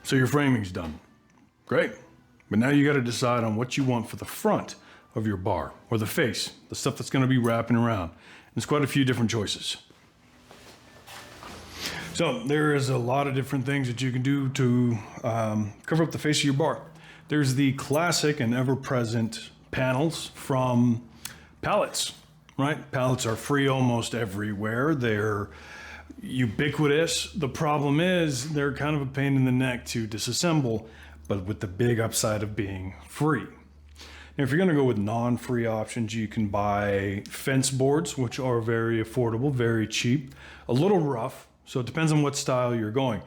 So your framing's done. Great. But now you got to decide on what you want for the front of your bar, or the face, the stuff that's going to be wrapping around. There's quite a few different choices. So there is a lot of different things that you can do to cover up the face of your bar. There's the classic and ever-present panels from pallets, right? Pallets are free almost everywhere. They're ubiquitous. The problem is they're kind of a pain in the neck to disassemble, but with the big upside of being free. Now, if you're gonna go with non-free options, you can buy fence boards, which are very affordable, very cheap, a little rough, so it depends on what style you're going.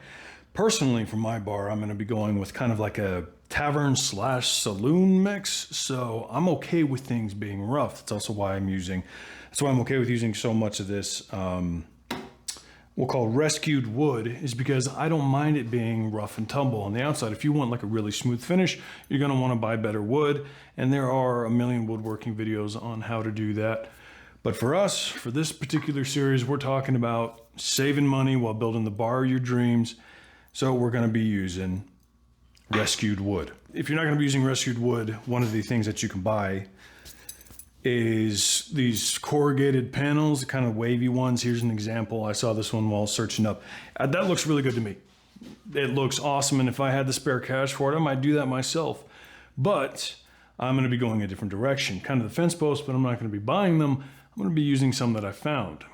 Personally, for my bar, I'm gonna be going with kind of like a tavern / saloon mix, so I'm okay with things being rough. That's also why that's why I'm okay with using so much of this we'll call rescued wood, is because I don't mind it being rough and tumble on the outside. If you want like a really smooth finish, you're gonna wanna buy better wood, and there are a million woodworking videos on how to do that. But for us, for this particular series, we're talking about saving money while building the bar of your dreams. So we're gonna be using rescued wood. If you're not gonna be using rescued wood, one of the things that you can buy is these corrugated panels, kind of wavy ones. Here's an example. I saw this one while searching up. That looks really good to me. It looks awesome, and if I had the spare cash for it, I might do that myself. But I'm gonna be going a different direction, kind of the fence posts, but I'm not gonna be buying them. I'm gonna be using some that I found.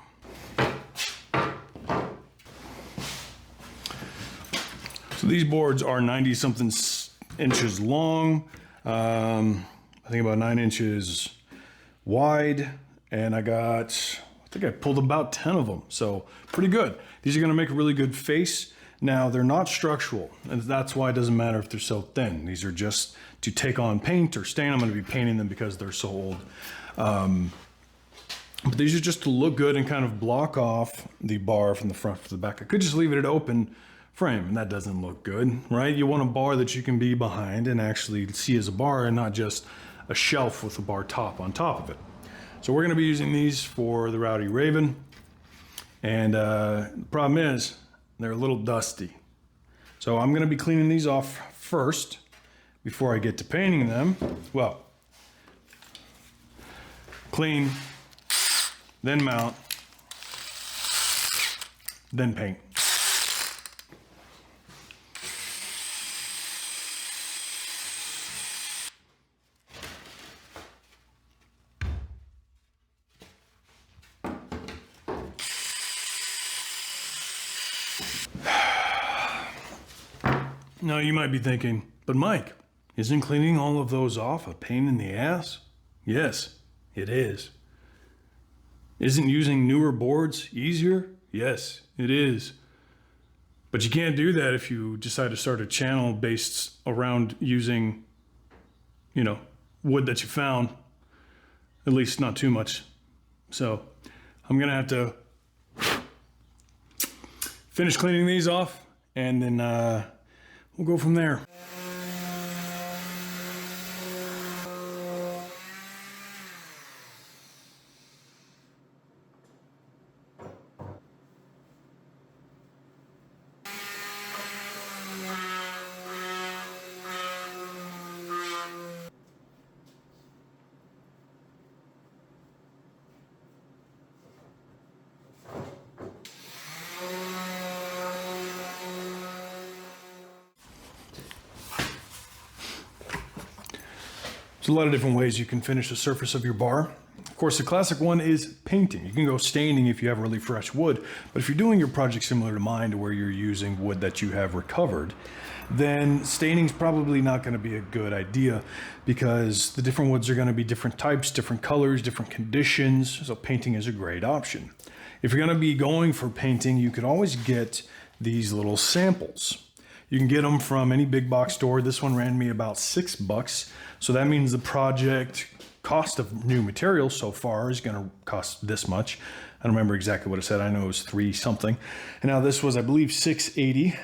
So these boards are 90-something inches long, I think about 9 inches wide, and I think I pulled about 10 of them, so pretty good. These are gonna make a really good face. Now, they're not structural, and that's why it doesn't matter if they're so thin. These are just to take on paint or stain. I'm gonna be painting them because they're so old. But these are just to look good and kind of block off the bar from the front to the back. I could just leave it at open frame, and that doesn't look good, right? You want a bar that you can be behind and actually see as a bar, and not just a shelf with a bar top on top of it. So we're gonna be using these for the Rowdy Raven. And the problem is, they're a little dusty. So I'm gonna be cleaning these off first before I get to painting them. Well, clean, then mount, then paint. Now you might be thinking, but Mike, isn't cleaning all of those off a pain in the ass? Yes, it is. Isn't using newer boards easier? Yes, it is. But you can't do that if you decide to start a channel based around using, wood that you found. At least not too much. So I'm gonna have to finish cleaning these off, and then we'll go from there. There's a lot of different ways you can finish the surface of your bar. Of course, the classic one is painting. You can go staining if you have really fresh wood, but if you're doing your project similar to mine, to where you're using wood that you have recovered, then staining is probably not going to be a good idea, because the different woods are going to be different types, different colors, different conditions, so painting is a great option. If you're going to be going for painting, you can always get these little samples. You can get them from any big box store. This one ran me about $6. So that means the project cost of new material so far is going to cost this much. I don't remember exactly what it said. I know it was 3 something. And now this was, I believe, $6.80.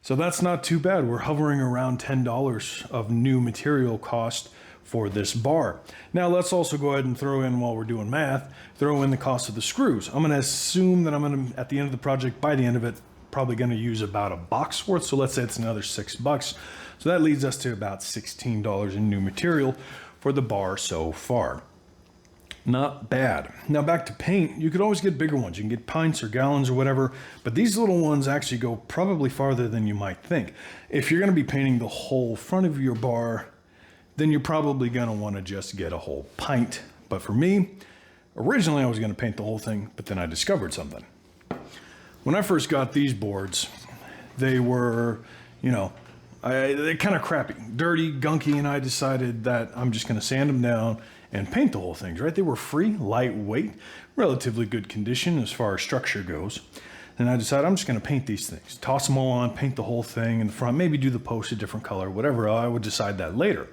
So that's not too bad. We're hovering around $10 of new material cost for this bar. Now let's also go ahead and throw in, while we're doing math, throw in the cost of the screws. I'm going to assume that I'm going to, at the end of the project, by the end of it, probably going to use about a box worth. So let's say it's another $6. So that leads us to about $16 in new material for the bar so far. Not bad. Now back to paint, you could always get bigger ones. You can get pints or gallons or whatever, but these little ones actually go probably farther than you might think. If you're going to be painting the whole front of your bar, then you're probably going to want to just get a whole pint. But for me, originally I was going to paint the whole thing, but then I discovered something. When I first got these boards, they were, they're kind of crappy, dirty, gunky, and I decided that I'm just going to sand them down and paint the whole thing, right? They were free, lightweight, relatively good condition as far as structure goes. And I decided I'm just going to paint these things, toss them all on, paint the whole thing in the front, maybe do the post a different color, whatever. I would decide that later.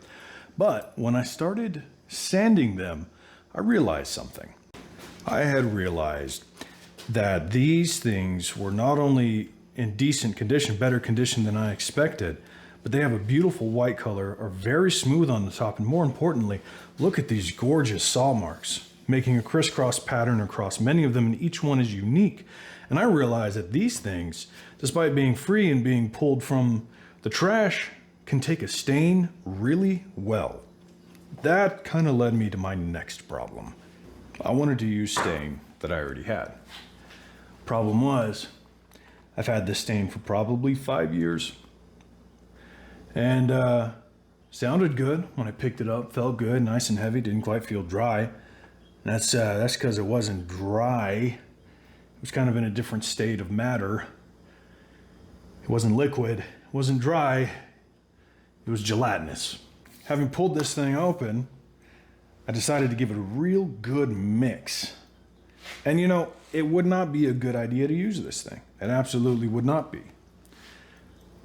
But when I started sanding them, I realized something. I had realized that these things were not only in decent condition, better condition than I expected, but they have a beautiful white color, are very smooth on the top, and more importantly, look at these gorgeous saw marks, making a crisscross pattern across many of them, and each one is unique. And I realized that these things, despite being free and being pulled from the trash, can take a stain really well. That kind of led me to my next problem. I wanted to use stain that I already had. Problem was, I've had this stain for probably 5 years. And sounded good when I picked it up, felt good, nice and heavy, didn't quite feel dry. And that's because it wasn't dry. It was kind of in a different state of matter. It wasn't liquid, it wasn't dry, it was gelatinous. Having pulled this thing open, I decided to give it a real good mix. And it would not be a good idea to use this thing. It absolutely would not be.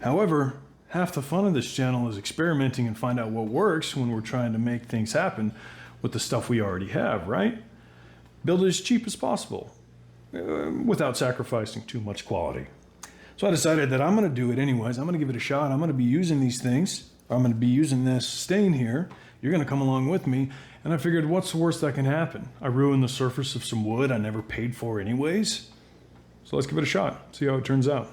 However, half the fun of this channel is experimenting and find out what works when we're trying to make things happen with the stuff we already have, right? Build it as cheap as possible without sacrificing too much quality. So I decided that I'm going to do it anyways. I'm going to give it a shot. I'm going to be using these things. I'm going to be using this stain here. You're going to come along with me. And I figured, what's the worst that can happen? I ruined the surface of some wood I never paid for anyways. So let's give it a shot. See how it turns out.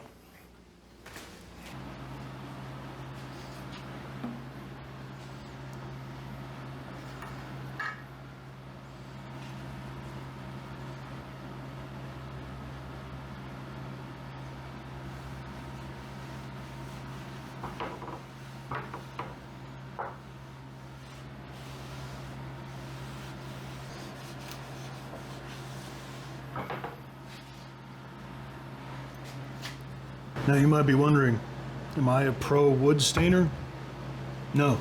Now you might be wondering, am I a pro wood stainer? No.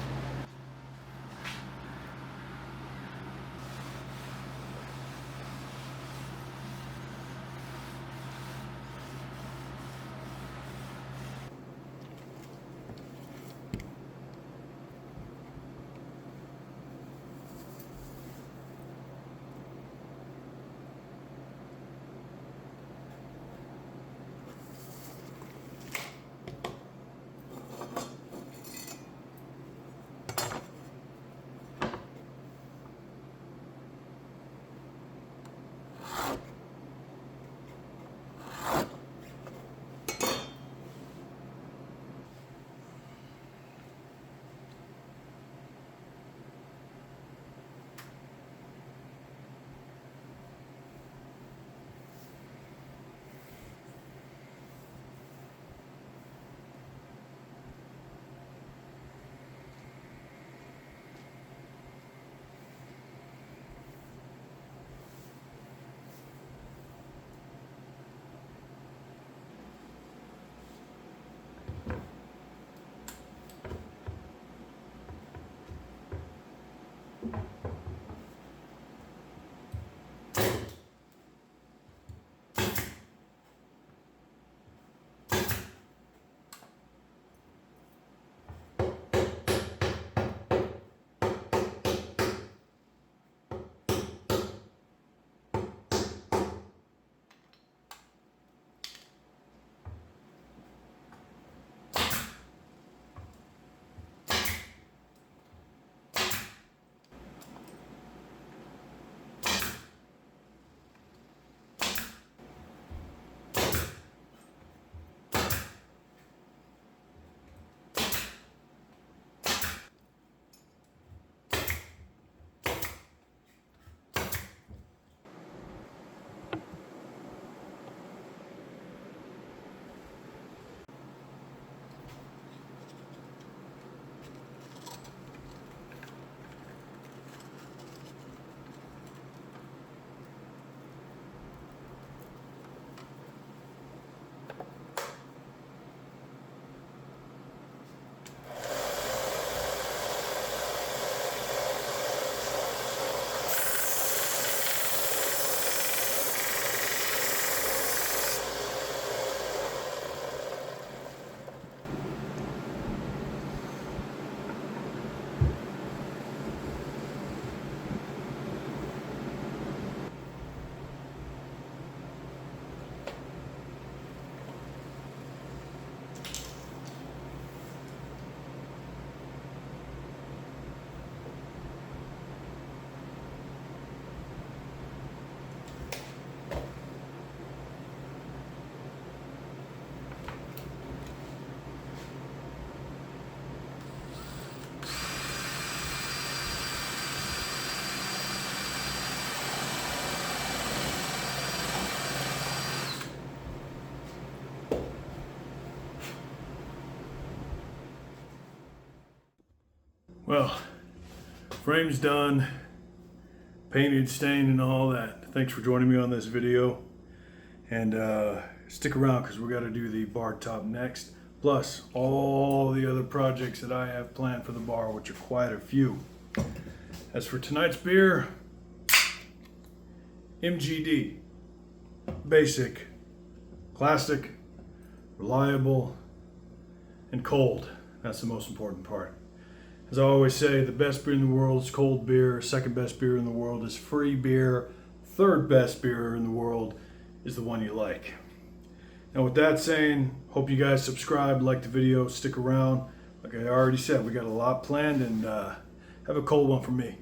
Well, frame's done, painted, stained, and all that. Thanks for joining me on this video. And stick around because we're going to do the bar top next. Plus all the other projects that I have planned for the bar, which are quite a few. As for tonight's beer, MGD. Basic, classic, reliable, and cold. That's the most important part. As I always say, the best beer in the world is cold beer. Second best beer in the world is free beer. Third best beer in the world is the one you like. Now with that saying, hope you guys subscribe, like the video, stick around. Like I already said, we got a lot planned, and have a cold one for me.